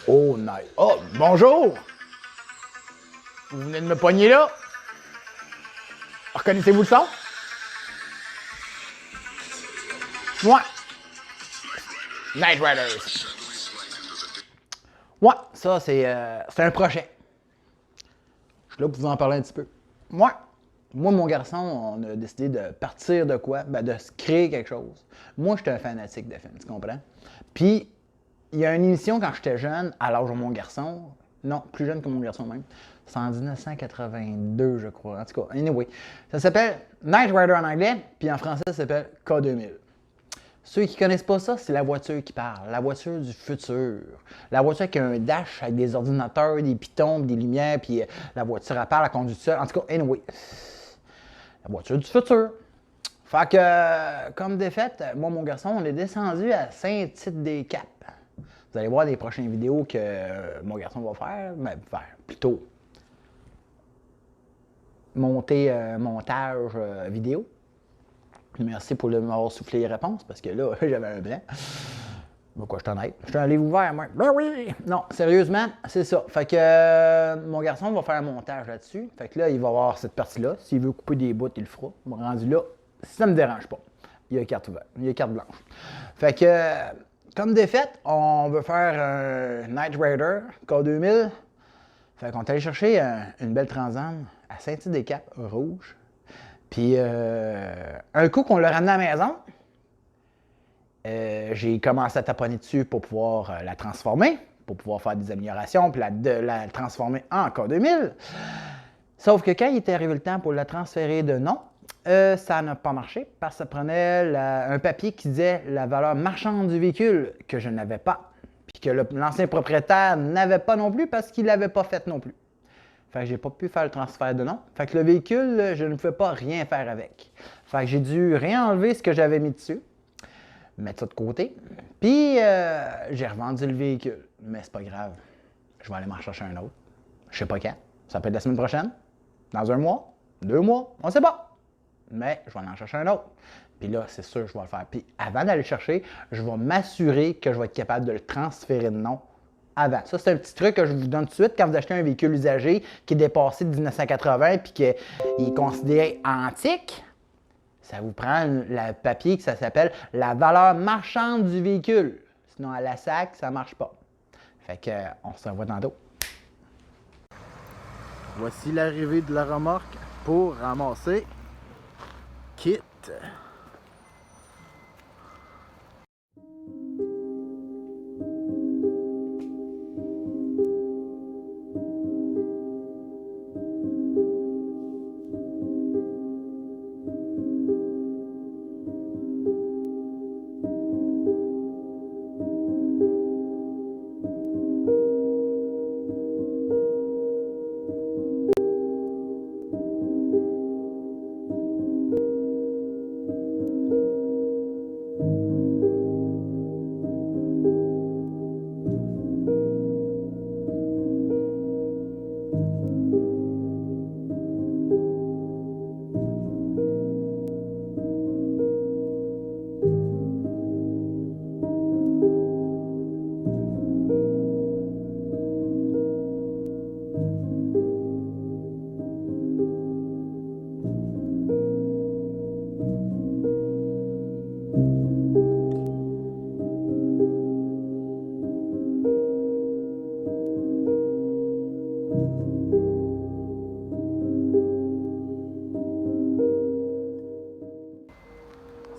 Oh, nice. Oh, bonjour! Vous venez de me pogner là? Reconnaissez-vous le son? Ouais. Night Riders. Ouais, ça, c'est un projet. Je suis là pour vous en parler un petit peu. Moi, mon garçon, on a décidé de partir de quoi? Ben, de se créer quelque chose. Moi, j'étais un fanatique de films, tu comprends? Puis, il y a une émission quand j'étais jeune, à l'âge de mon garçon, non, plus jeune que mon garçon même, c'est en 1982, je crois. En tout cas, anyway, ça s'appelle Night Rider en anglais, puis en français, ça s'appelle K2000. Ceux qui connaissent pas ça, c'est la voiture qui parle, la voiture du futur. La voiture qui a un dash avec des ordinateurs, des pitons, des lumières, puis la voiture, elle parle, elle conduit seule. En tout cas, anyway, la voiture du futur. Fait que, comme défaite, moi, mon garçon, on est descendu à Saint-Tite-des-Caps. Vous allez voir les prochaines vidéos que mon garçon va faire, mais plutôt montage vidéo. Merci pour m'avoir soufflé les réponses, parce que là, j'avais un blanc. Pourquoi je suis honnête? Je suis un livre ouvert, moi. Ben oui! Non, sérieusement, c'est ça. Fait que mon garçon va faire un montage là-dessus. Fait que là, il va avoir cette partie-là. S'il veut couper des bouts, il le fera. Rendu là, ça ne me dérange pas. Il y a carte ouverte. Il y a carte blanche. Fait que, comme défaite, on veut faire un Night Rider K2000. Fait qu'on est allé chercher une belle Transam à Saint-Tite-des-Caps, rouge. Puis, un coup qu'on l'a ramené à la maison, j'ai commencé à taponner dessus pour pouvoir la transformer, pour pouvoir faire des améliorations, puis la transformer en K2000. Sauf que quand il était arrivé le temps pour la transférer de nom, ça n'a pas marché parce que ça prenait un papier qui disait la valeur marchande du véhicule que je n'avais pas, puis que l'ancien propriétaire n'avait pas non plus parce qu'il ne l'avait pas fait non plus. Fait que j'ai pas pu faire le transfert de nom. Fait que le véhicule, je ne pouvais pas rien faire avec. Fait que j'ai dû réenlever ce que j'avais mis dessus, mettre ça de côté, puis j'ai revendu le véhicule. Mais c'est pas grave. Je vais aller m'en chercher un autre. Je sais pas quand. Ça peut être la semaine prochaine, dans un mois, 2 mois, on sait pas. Mais je vais aller en chercher un autre. Puis là, c'est sûr que je vais le faire. Puis avant d'aller le chercher, je vais m'assurer que je vais être capable de le transférer de nom avant. Ça, c'est un petit truc que je vous donne tout de suite quand vous achetez un véhicule usagé qui est dépassé de 1980 puis qu'il est considéré antique. Ça vous prend le papier que ça s'appelle la valeur marchande du véhicule. Sinon, à la SAC, ça ne marche pas. Fait que, on se revoit tantôt. Voici l'arrivée de la remorque pour ramasser Kit.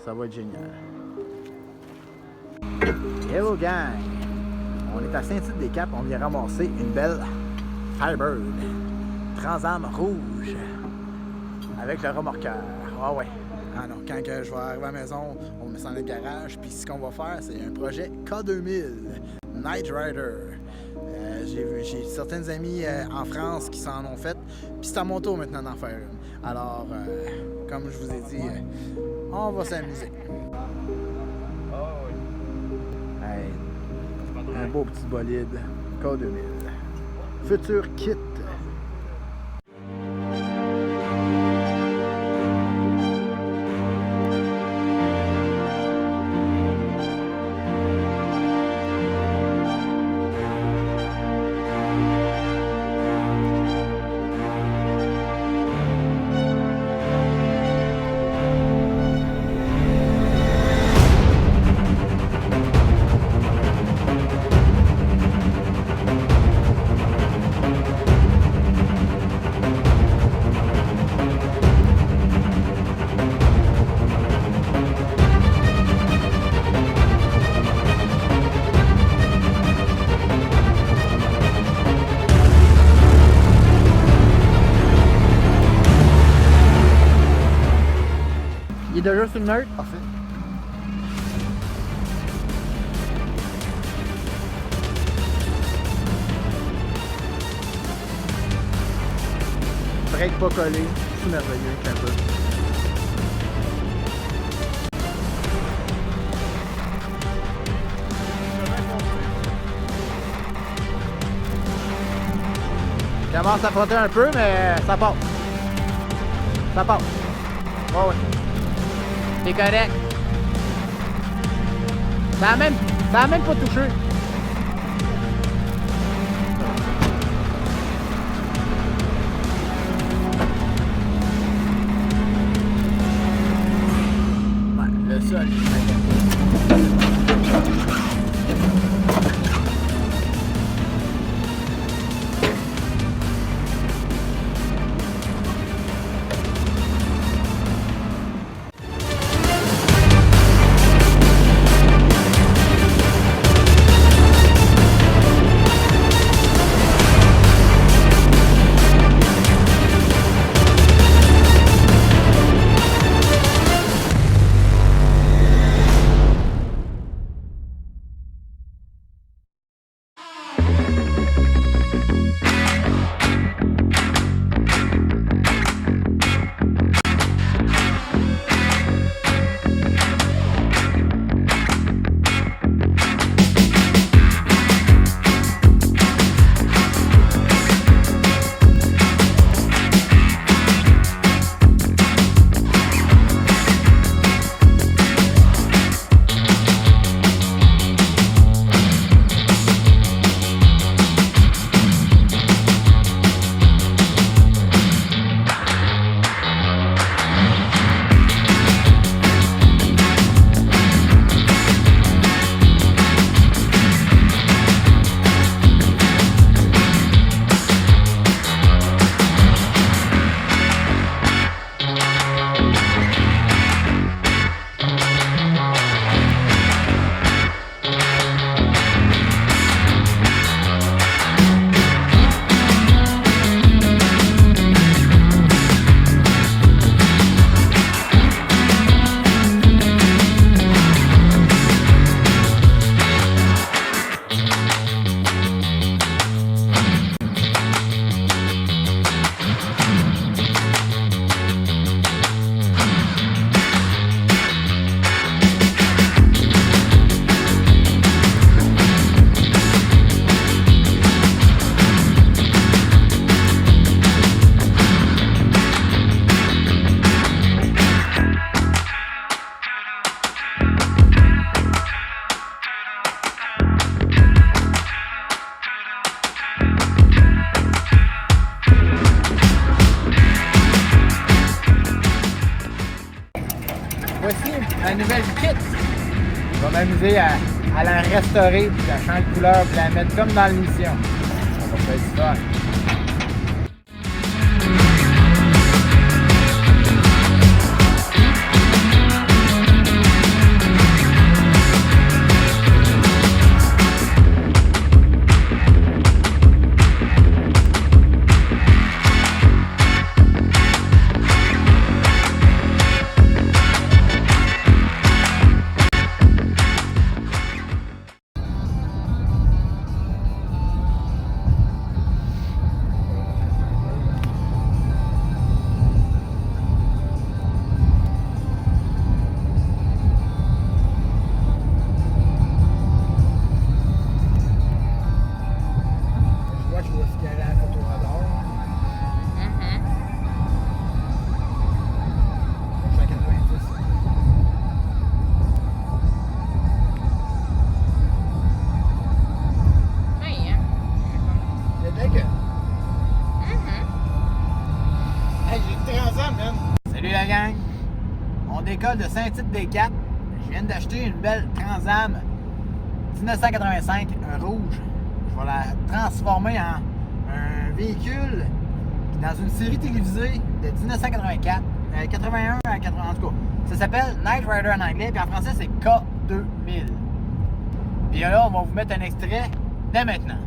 Ça va être génial. Hello gang! On est à Saint-Tite-des-Caps, on vient ramasser une belle Firebird Transam rouge avec le remorqueur. Ah ouais. Ah non, quand je vais arriver à la maison, on met ça dans le garage, puis ce qu'on va faire, c'est un projet K2000 Night Rider. J'ai certaines amies en France qui s'en ont fait, puis c'est à mon tour maintenant d'en faire une. Alors, comme je vous ai dit, on va s'amuser. Hey, un beau petit bolide K2000. Futur kit. déjà sur le neutre? Parfait. Break pas collé, c'est merveilleux, un peu. Je commence à frotter un peu, mais ça passe. Ça passe. Oh, oui. C'est correct. Ça a même pas touché. Le sol. Voici la nouvelle kit. Je vais m'amuser à la restaurer, puis à changer de couleur, puis la mettre comme dans l'émission. Ça va faire du fun. Salut la gang! On décolle de Saint-Tite-des-Quatre. Je viens d'acheter une belle Trans-Am 1985, un rouge. Je vais la transformer en un véhicule dans une série télévisée de 1984, 81 à 80, en tout cas. Ça s'appelle Knight Rider en anglais, puis en français c'est K2000. Puis là, on va vous mettre un extrait dès maintenant.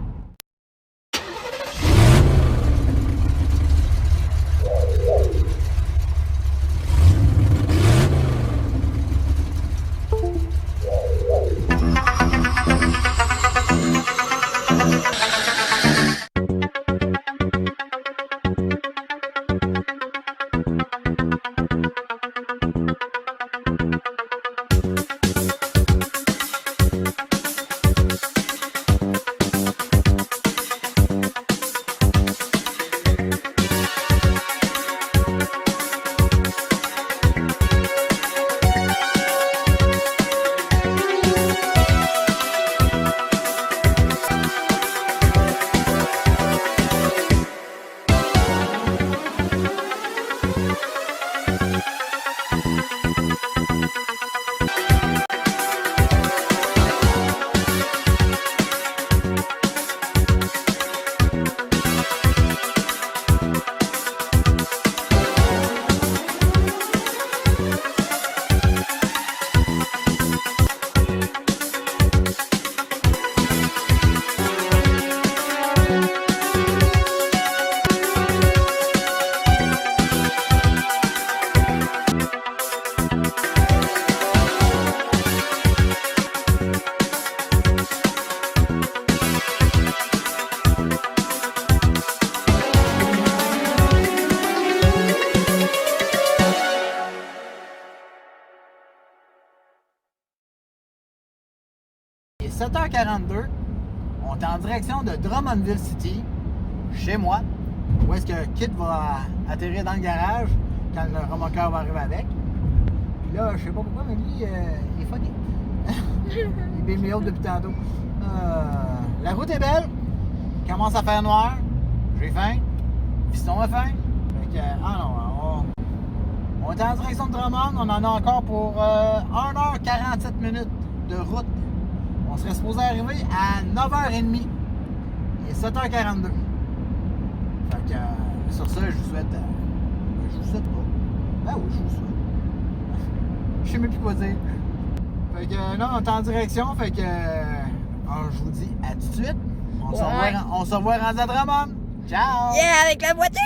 7h42. On est en direction de Drummondville City, chez moi, où est-ce que Kit va atterrir dans le garage quand le remorqueur va arriver avec. Puis là, je sais pas pourquoi, mais lui, il est fucké. Il est bien haut depuis tantôt. La route est belle. Il commence à faire noir. J'ai faim. Fiston a faim. Fait que, on est en direction de Drummond. On en a encore pour 1h47 minutes de route. On serait supposé arriver à 9h30. Il est 7h42. Fait que, sur ça, je vous souhaite... je vous souhaite pas. Ben oui, je vous souhaite. Je sais même plus quoi dire. Fait que là, on est en direction. Fait que... je vous dis à tout de suite. On se revoit rendu à Drummond. Ciao! Yeah, avec la voiture!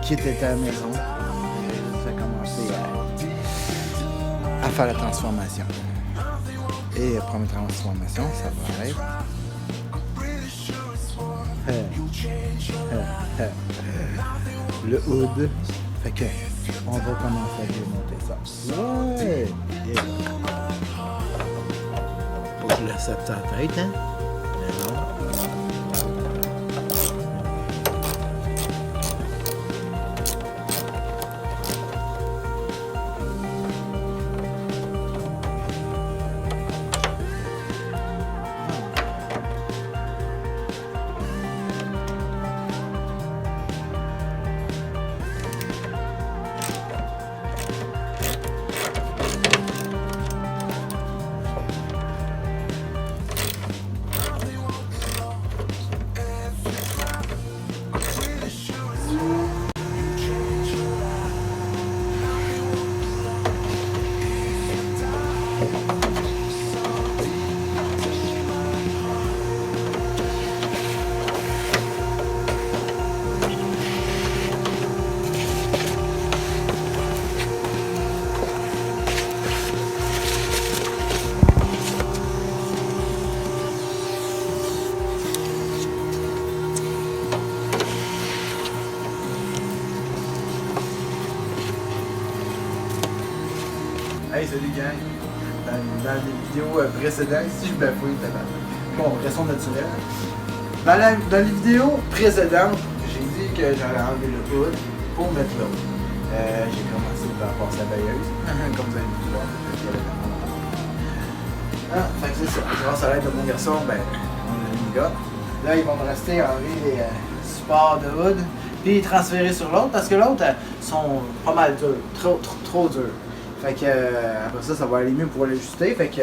Kit était à la maison. Ça a commencé à faire la transformation. Et première transformation, ça va être Le hood. Fait que on va commencer à démonter ça. Ouais! Yeah. Faut que je laisse ça de sa tête, hein? Mais non. Hey, salut gang! Dans les vidéos précédentes, si je bafouille, bon, restons naturels. Dans les vidéos précédentes, j'ai dit que j'allais enlever le hood pour mettre l'autre. J'ai commencé par passer la bailleuse, comme vous avez pu voir. Fait que c'est ça. Grâce à l'aide de mon garçon, ben, on a mis le gars. Là, ils vont me rester à enlever les supports de hood, puis transférer sur l'autre, parce que l'autre sont pas mal durs, trop durs. Fait que après ça va aller mieux pour l'ajuster. Fait que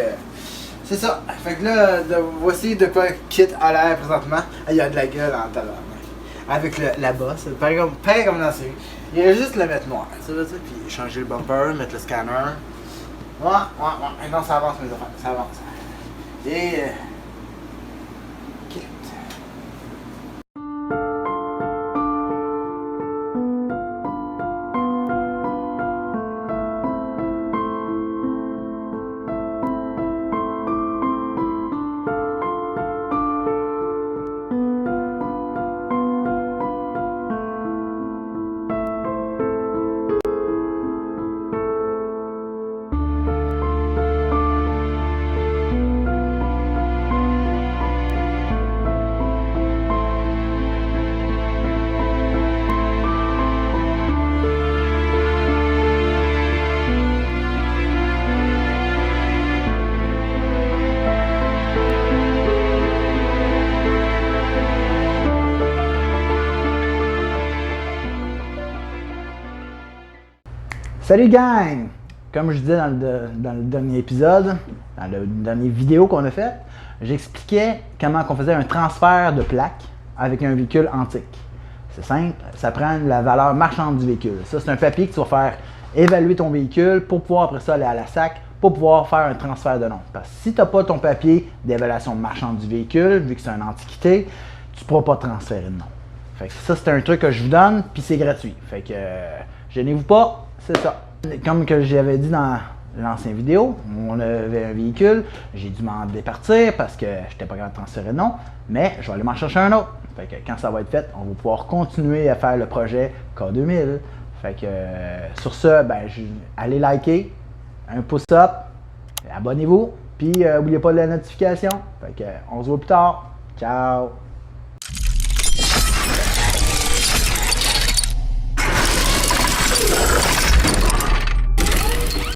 c'est ça. Fait que là, voici de quoi kit à l'air présentement. Il y a de la gueule en talent. Avec la bosse, pareil comme dans la série. Il reste juste le mettre noir. Ça veut dire, puis changer le bumper, mettre le scanner. Ouais. Et non, ça avance mes affaires. Ça avance. Et kit. Salut gang! Comme je disais dans le dernier épisode, dans la dernière vidéo qu'on a faite, j'expliquais comment on faisait un transfert de plaque avec un véhicule antique. C'est simple, ça prend la valeur marchande du véhicule. Ça, c'est un papier que tu vas faire évaluer ton véhicule pour pouvoir après ça aller à la SAC pour pouvoir faire un transfert de nom. Parce que si tu n'as pas ton papier d'évaluation marchande du véhicule, vu que c'est une antiquité, tu ne pourras pas transférer de nom. Fait que ça, c'est un truc que je vous donne, puis c'est gratuit. Fait que gênez-vous pas, c'est ça. Comme que j'avais dit dans l'ancienne vidéo, on avait un véhicule, j'ai dû m'en départir parce que je n'étais pas capable de transférer de nom, mais je vais aller m'en chercher un autre. Fait que quand ça va être fait, on va pouvoir continuer à faire le projet K2000. Fait que sur ce, ben, allez liker, un pouce up, abonnez-vous, puis n'oubliez pas la notification. Fait que on se voit plus tard. Ciao!